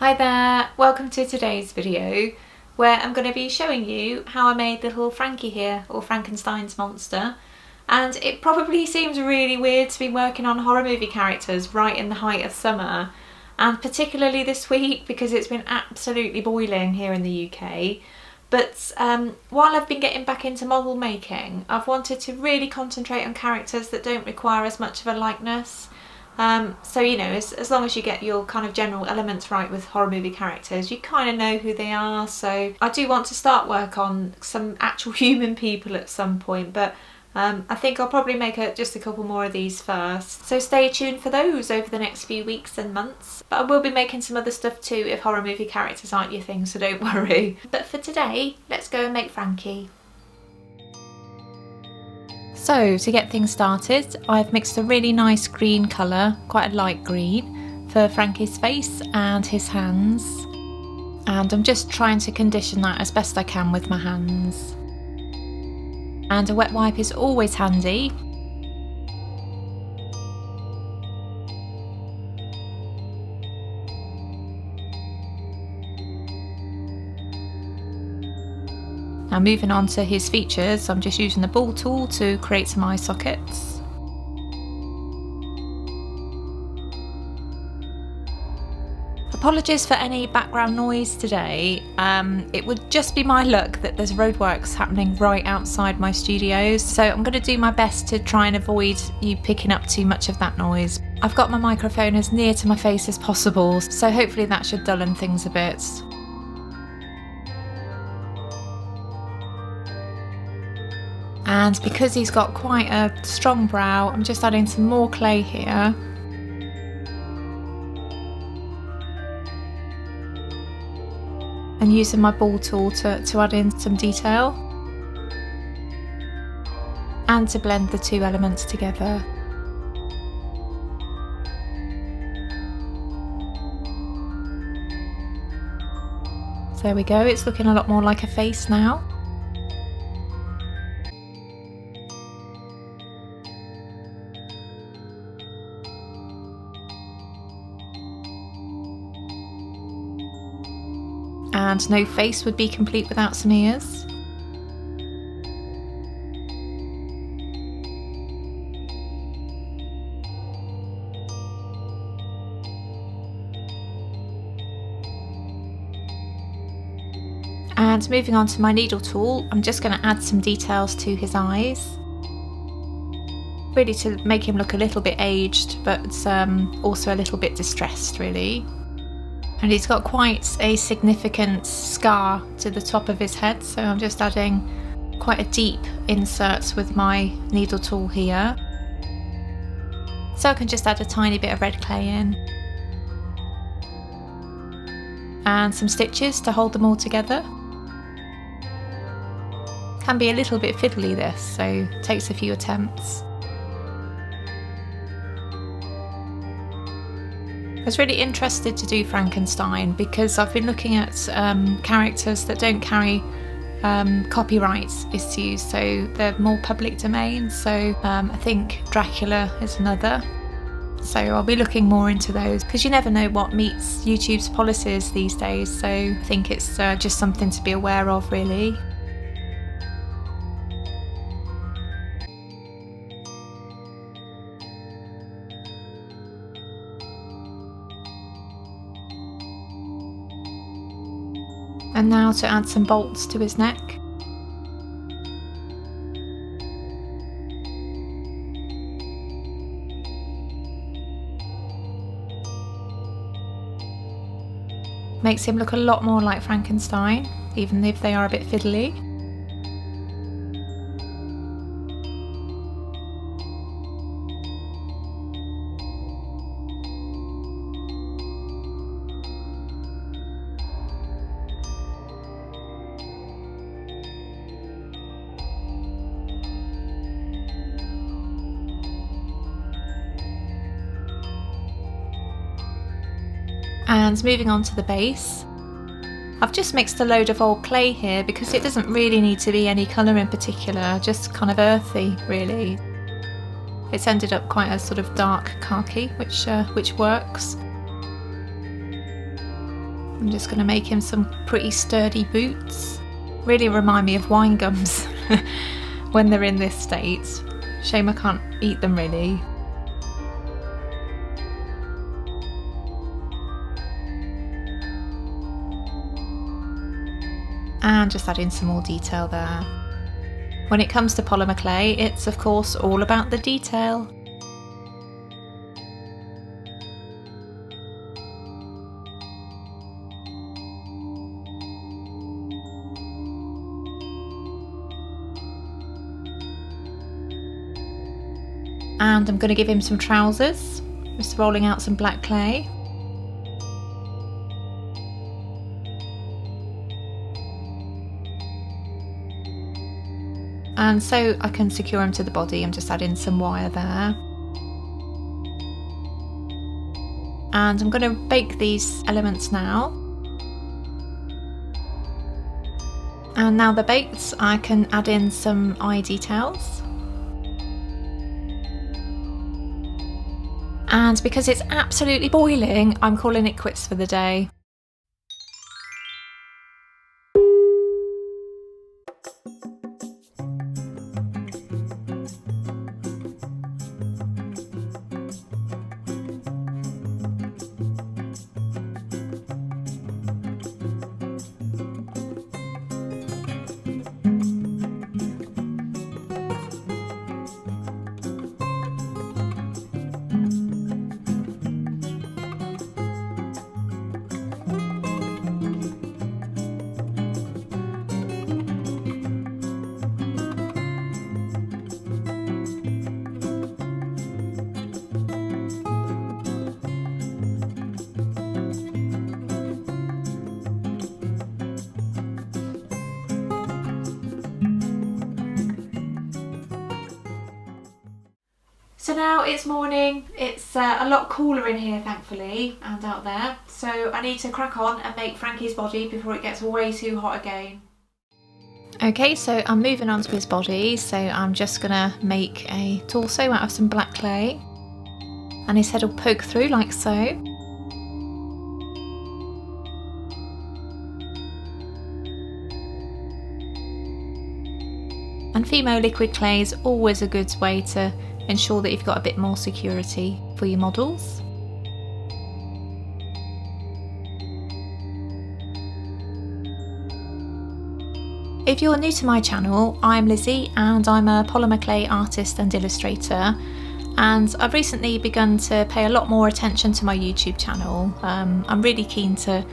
Hi there, welcome to today's video where I'm going to be showing you how I made little Frankie here, or Frankenstein's monster. And it probably seems really weird to be working on horror movie characters right in the height of summer, and particularly this week because it's been absolutely boiling here in the UK. But while I've been getting back into model making, I've wanted to really concentrate on characters that don't require as much of a likeness. So you know, as long as you get your kind of general elements right with horror movie characters, you kind of know who they are. So I do want to start work on some actual human people at some point, but I think I'll probably make just a couple more of these first. So stay tuned for those over the next few weeks and months. But I will be making some other stuff too if horror movie characters aren't your thing, so don't worry. But for today, let's go and make Frankie. So to get things started, I've mixed a really nice green colour, quite a light green, for Frankie's face and his hands. And I'm just trying to condition that as best I can with my hands. And a wet wipe is always handy. Now moving on to his features, I'm just using the ball tool to create some eye sockets. Apologies for any background noise today. It would just be my luck that there's roadworks happening right outside my studios, so I'm going to do my best to try and avoid you picking up too much of that noise. I've got my microphone as near to my face as possible, so hopefully that should dullen things a bit. And because he's got quite a strong brow, I'm just adding some more clay here. And using my ball tool to add in some detail. And to blend the two elements together. So there we go, it's looking a lot more like a face now. And no face would be complete without some ears. And moving on to my needle tool, I'm just going to add some details to his eyes. Really to make him look a little bit aged, but also a little bit distressed really. And he's got quite a significant scar to the top of his head, so I'm just adding quite a deep insert with my needle tool here. So I can just add a tiny bit of red clay in. And some stitches to hold them all together. Can be a little bit fiddly this, so it takes a few attempts. I was really interested to do Frankenstein because I've been looking at characters that don't carry copyright issues, so they're more public domain. So I think Dracula is another. So I'll be looking more into those because you never know what meets YouTube's policies these days. So I think it's just something to be aware of really. And now to add some bolts to his neck. Makes him look a lot more like Frankenstein, even if they are a bit fiddly. And moving on to the base, I've just mixed a load of old clay here because it doesn't really need to be any colour in particular, just kind of earthy really. It's ended up quite a sort of dark khaki, which works. I'm just going to make him some pretty sturdy boots. Really remind me of wine gums when they're in this state. Shame I can't eat them really. And just add in some more detail there. When it comes to polymer clay, it's of course all about the detail. And I'm going to give him some trousers, just rolling out some black clay. And so I can secure him to the body, I'm just adding some wire there. And I'm going to bake these elements now. And now they're baked, I can add in some eye details. And because it's absolutely boiling, I'm calling it quits for the day. So now it's morning, it's a lot cooler in here thankfully and out there, so I need to crack on and make Frankie's body before it gets way too hot again. Okay, so I'm moving on to his body, so I'm just gonna make a torso out of some black clay and his head will poke through like so. And Fimo liquid clay is always a good way to ensure that you've got a bit more security for your models. If you're new to my channel, I'm Lizzie and I'm a polymer clay artist and illustrator, and I've recently begun to pay a lot more attention to my YouTube channel. I'm really keen to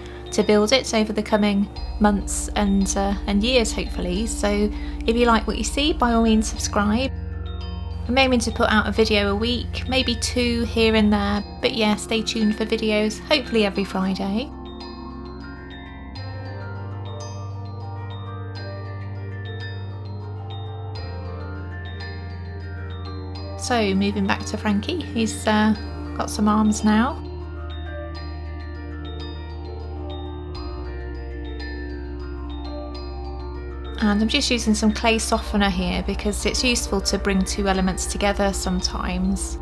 build it over the coming months and years hopefully, so if you like what you see, by all means subscribe. I'm aiming to put out a video a week, maybe 2 here and there, but yeah, stay tuned for videos, hopefully every Friday. So moving back to Frankie, he's got some arms now. And I'm just using some clay softener here because it's useful to bring 2 elements together sometimes.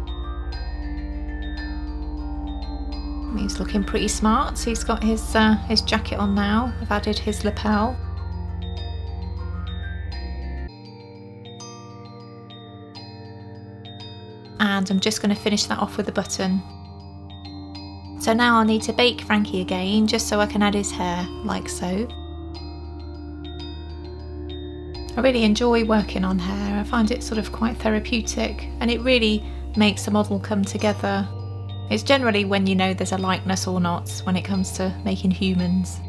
He's looking pretty smart, so he's got his jacket on now. I've added his lapel. And I'm just going to finish that off with a button. So now I'll need to bake Frankie again, just so I can add his hair, like so. I really enjoy working on hair, I find it sort of quite therapeutic and it really makes a model come together. It's generally when you know there's a likeness or not when it comes to making humans.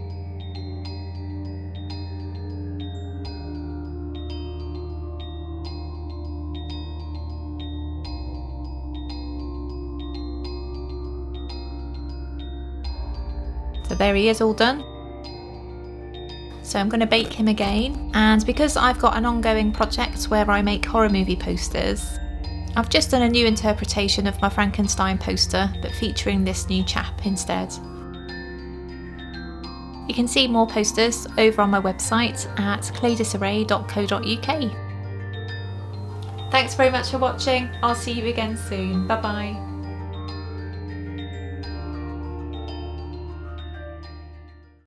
So there he is, all done. So I'm going to bake him again, and because I've got an ongoing project where I make horror movie posters, I've just done a new interpretation of my Frankenstein poster but featuring this new chap instead. You can see more posters over on my website at claydisarray.co.uk. Thanks very much for watching, I'll see you again soon, bye bye.